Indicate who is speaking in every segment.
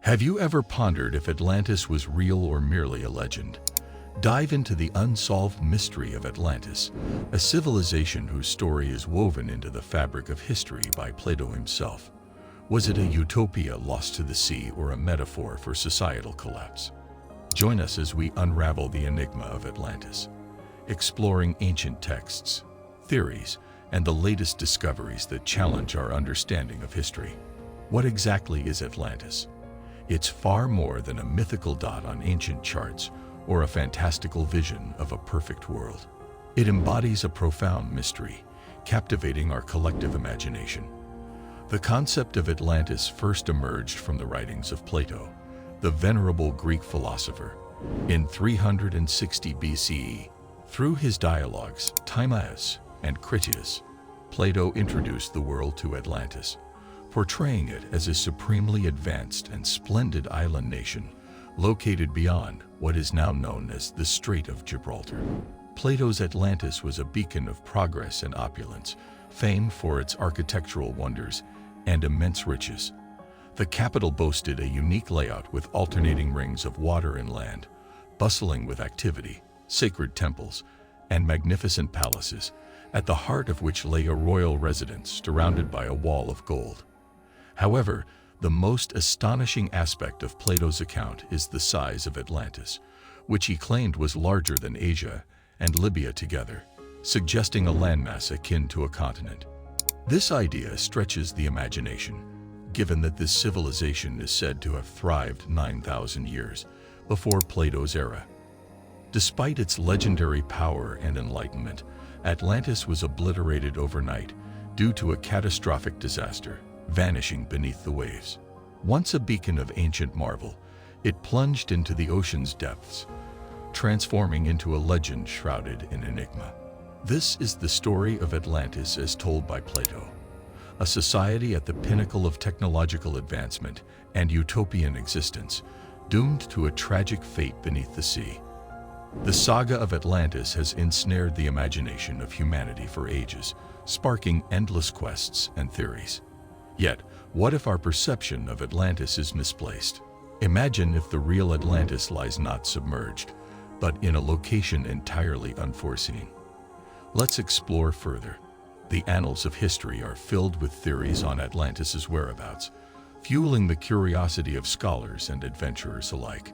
Speaker 1: Have you ever pondered if Atlantis was real or merely a legend? Dive into the unsolved mystery of Atlantis, a civilization whose story is woven into the fabric of history by Plato himself. Was it a utopia lost to the sea or a metaphor for societal collapse? Join us as we unravel the enigma of Atlantis, exploring ancient texts, theories, and the latest discoveries that challenge our understanding of history. What exactly is Atlantis? It's far more than a mythical dot on ancient charts or a fantastical vision of a perfect world. It embodies a profound mystery, captivating our collective imagination. The concept of Atlantis first emerged from the writings of Plato, the venerable Greek philosopher, in 360 BCE. Through his dialogues, Timaeus and Critias, Plato introduced the world to Atlantis, portraying it as a supremely advanced and splendid island nation located beyond what is now known as the Strait of Gibraltar. Plato's Atlantis was a beacon of progress and opulence, famed for its architectural wonders and immense riches. The capital boasted a unique layout with alternating rings of water and land, bustling with activity, sacred temples, and magnificent palaces, at the heart of which lay a royal residence surrounded by a wall of gold. However, the most astonishing aspect of Plato's account is the size of Atlantis, which he claimed was larger than Asia and Libya together, suggesting a landmass akin to a continent. This idea stretches the imagination, given that this civilization is said to have thrived 9,000 years before Plato's era. Despite its legendary power and enlightenment, Atlantis was obliterated overnight due to a catastrophic disaster, vanishing beneath the waves. Once a beacon of ancient marvel, it plunged into the ocean's depths, transforming into a legend shrouded in enigma. This is the story of Atlantis as told by Plato, a society at the pinnacle of technological advancement and utopian existence, doomed to a tragic fate beneath the sea. The saga of Atlantis has ensnared the imagination of humanity for ages, sparking endless quests and theories. Yet, what if our perception of Atlantis is misplaced? Imagine if the real Atlantis lies not submerged, but in a location entirely unforeseen. Let's explore further. The annals of history are filled with theories on Atlantis's whereabouts, fueling the curiosity of scholars and adventurers alike.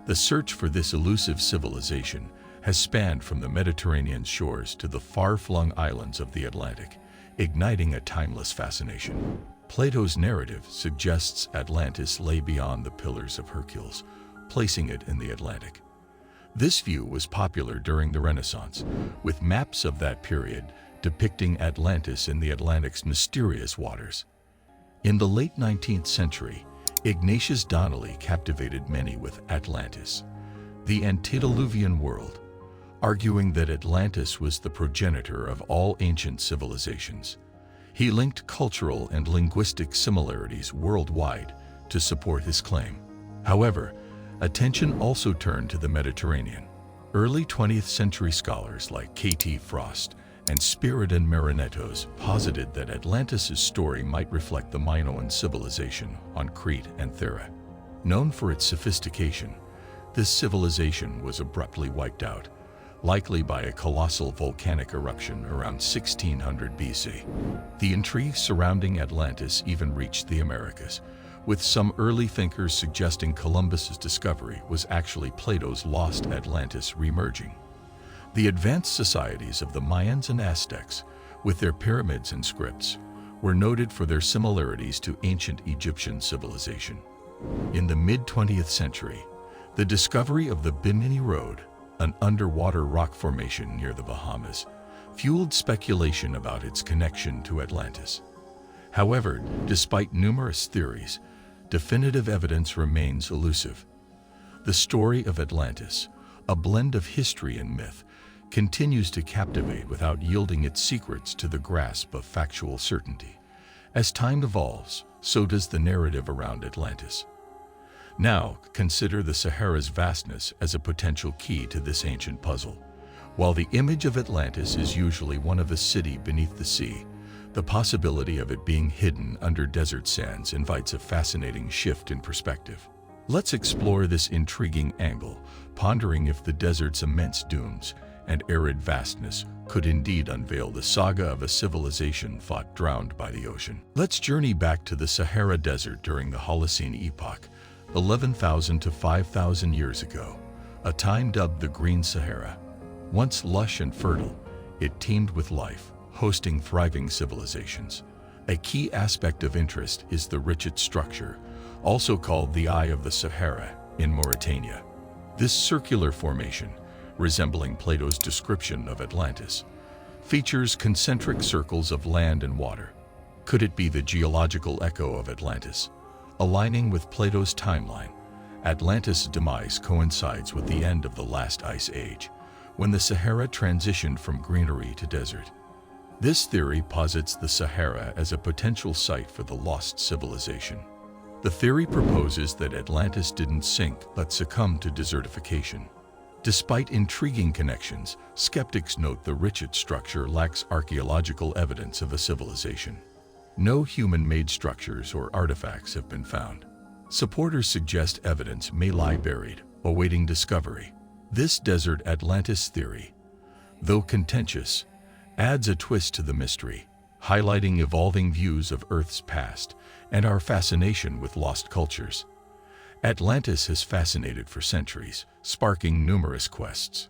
Speaker 1: The search for this elusive civilization has spanned from the Mediterranean shores to the far-flung islands of the Atlantic, igniting a timeless fascination. Plato's narrative suggests Atlantis lay beyond the Pillars of Hercules, placing it in the Atlantic. This view was popular during the Renaissance, with maps of that period depicting Atlantis in the Atlantic's mysterious waters. In the late 19th century, Ignatius Donnelly captivated many with Atlantis, the antediluvian world, arguing that Atlantis was the progenitor of all ancient civilizations. He linked cultural and linguistic similarities worldwide to support his claim. However, attention also turned to the Mediterranean. Early 20th century scholars like K.T. Frost and Spiridon Marinettos posited that Atlantis' story might reflect the Minoan civilization on Crete and Thera. Known for its sophistication, this civilization was abruptly wiped out, likely by a colossal volcanic eruption around 1600 BC. The intrigue surrounding Atlantis even reached the Americas, with some early thinkers suggesting Columbus's discovery was actually Plato's lost Atlantis reemerging. The advanced societies of the Mayans and Aztecs, with their pyramids and scripts, were noted for their similarities to ancient Egyptian civilization. In the mid-20th century, the discovery of the Bimini Road, an underwater rock formation near the Bahamas, fueled speculation about its connection to Atlantis. However, despite numerous theories, definitive evidence remains elusive. The story of Atlantis, a blend of history and myth, continues to captivate without yielding its secrets to the grasp of factual certainty. As time evolves, so does the narrative around Atlantis. Now, consider the Sahara's vastness as a potential key to this ancient puzzle. While the image of Atlantis is usually one of a city beneath the sea, The possibility of it being hidden under desert sands invites a fascinating shift in perspective. Let's explore this intriguing angle, pondering if the desert's immense dunes and arid vastness could indeed unveil the saga of a civilization thought drowned by the ocean. Let's journey back to the Sahara Desert during the Holocene epoch, 11,000 to 5,000 years ago, a time dubbed the Green Sahara. Once lush and fertile, it teemed with life, hosting thriving civilizations. A key aspect of interest is the Richat structure, also called the Eye of the Sahara, in Mauritania. This circular formation, resembling Plato's description of Atlantis, features concentric circles of land and water. Could it be the geological echo of Atlantis? Aligning with Plato's timeline, Atlantis' demise coincides with the end of the last ice age, when the Sahara transitioned from greenery to desert. This theory posits the Sahara as a potential site for the lost civilization. The theory proposes that Atlantis didn't sink but succumbed to desertification. Despite intriguing connections, skeptics note the Richat structure lacks archaeological evidence of a civilization. No human-made structures or artifacts have been found. Supporters suggest evidence may lie buried, awaiting discovery. This desert Atlantis theory, though contentious, adds a twist to the mystery, highlighting evolving views of Earth's past and our fascination with lost cultures. Atlantis has fascinated for centuries, sparking numerous quests.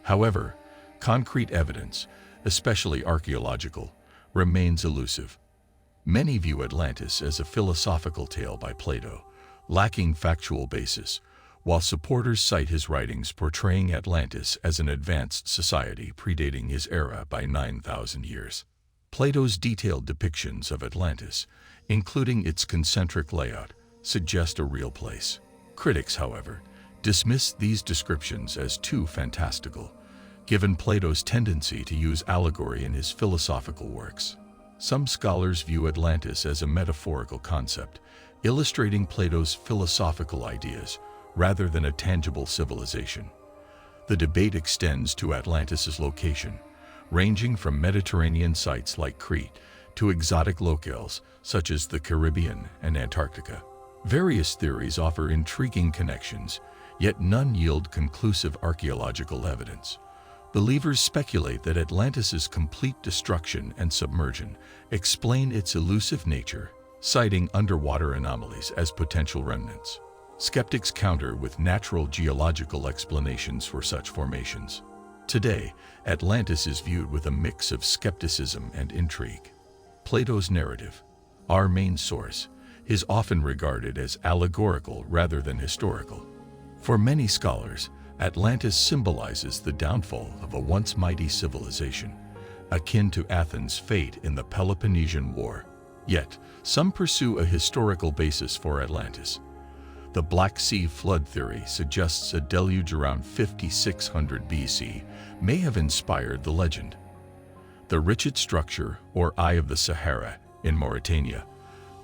Speaker 1: However, concrete evidence, especially archaeological, remains elusive. Many view Atlantis as a philosophical tale by Plato, lacking factual basis, while supporters cite his writings portraying Atlantis as an advanced society predating his era by 9,000 years. Plato's detailed depictions of Atlantis, including its concentric layout, suggest a real place. Critics, however, dismiss these descriptions as too fantastical, given Plato's tendency to use allegory in his philosophical works. Some scholars view Atlantis as a metaphorical concept, illustrating Plato's philosophical ideas rather than a tangible civilization. The debate extends to Atlantis's location, ranging from Mediterranean sites like Crete to exotic locales such as the Caribbean and Antarctica. Various theories offer intriguing connections, yet none yield conclusive archaeological evidence. Believers speculate that Atlantis's complete destruction and submersion explain its elusive nature, citing underwater anomalies as potential remnants. Skeptics counter with natural geological explanations for such formations. Today, Atlantis is viewed with a mix of skepticism and intrigue. Plato's narrative, our main source, is often regarded as allegorical rather than historical. For many scholars, Atlantis symbolizes the downfall of a once mighty civilization, akin to Athens' fate in the Peloponnesian War. Yet, some pursue a historical basis for Atlantis. The Black Sea flood theory suggests a deluge around 5600 BC may have inspired the legend. The Richat structure, or Eye of the Sahara, in Mauritania,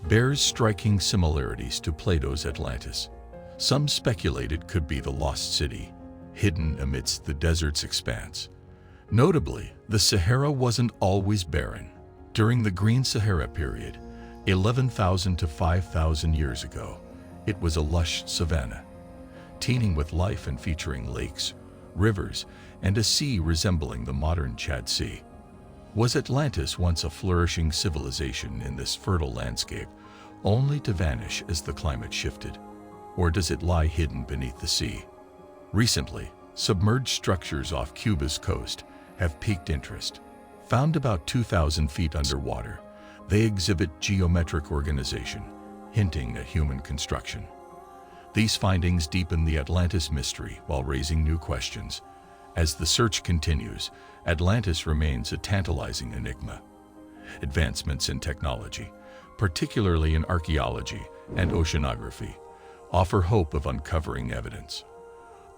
Speaker 1: bears striking similarities to Plato's Atlantis. Some speculate it could be the lost city, hidden amidst the desert's expanse. Notably, the Sahara wasn't always barren. During the Green Sahara period, 11,000 to 5,000 years ago, it was a lush savanna, teeming with life and featuring lakes, rivers, and a sea resembling the modern Chad Sea. Was Atlantis once a flourishing civilization in this fertile landscape, only to vanish as the climate shifted? Or does it lie hidden beneath the sea? Recently, submerged structures off Cuba's coast have piqued interest. Found about 2,000 feet underwater, they exhibit geometric organization, hinting at human construction. These findings deepen the Atlantis mystery while raising new questions. As the search continues, Atlantis remains a tantalizing enigma. Advancements in technology, particularly in archaeology and oceanography, offer hope of uncovering evidence.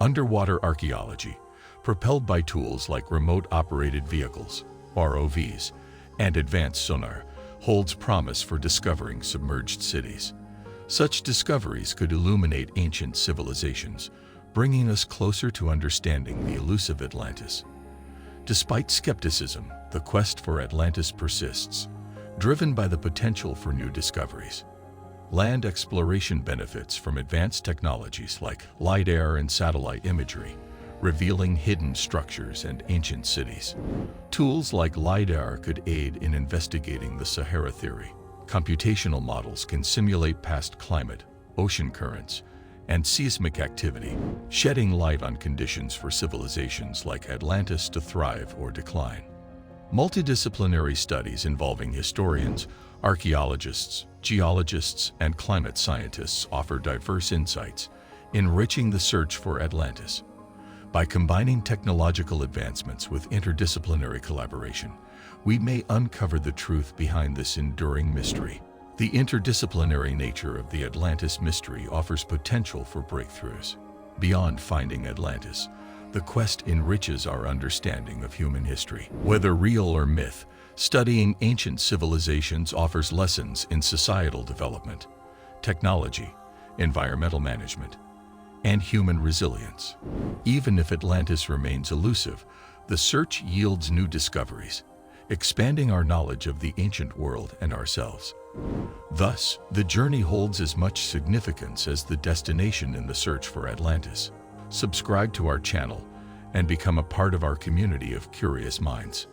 Speaker 1: Underwater archaeology, propelled by tools like remote-operated vehicles, ROVs, and advanced sonar, holds promise for discovering submerged cities. Such discoveries could illuminate ancient civilizations, bringing us closer to understanding the elusive Atlantis. Despite skepticism, the quest for Atlantis persists. driven by the potential for new discoveries. Land exploration benefits from advanced technologies like LiDAR and satellite imagery, revealing hidden structures and ancient cities. Tools like LiDAR could aid in investigating the Sahara theory. Computational models can simulate past climate, ocean currents, and seismic activity, shedding light on conditions for civilizations like Atlantis to thrive or decline. Multidisciplinary studies involving historians, archaeologists, geologists, and climate scientists offer diverse insights, enriching the search for Atlantis. By combining technological advancements with interdisciplinary collaboration, we may uncover the truth behind this enduring mystery. The interdisciplinary nature of the Atlantis mystery offers potential for breakthroughs. Beyond finding Atlantis, the quest enriches our understanding of human history. Whether real or myth, studying ancient civilizations offers lessons in societal development, technology, environmental management, and human resilience. Even if Atlantis remains elusive, the search yields new discoveries, expanding our knowledge of the ancient world and ourselves. Thus, the journey holds as much significance as the destination in the search for Atlantis. Subscribe to our channel and become a part of our community of curious minds.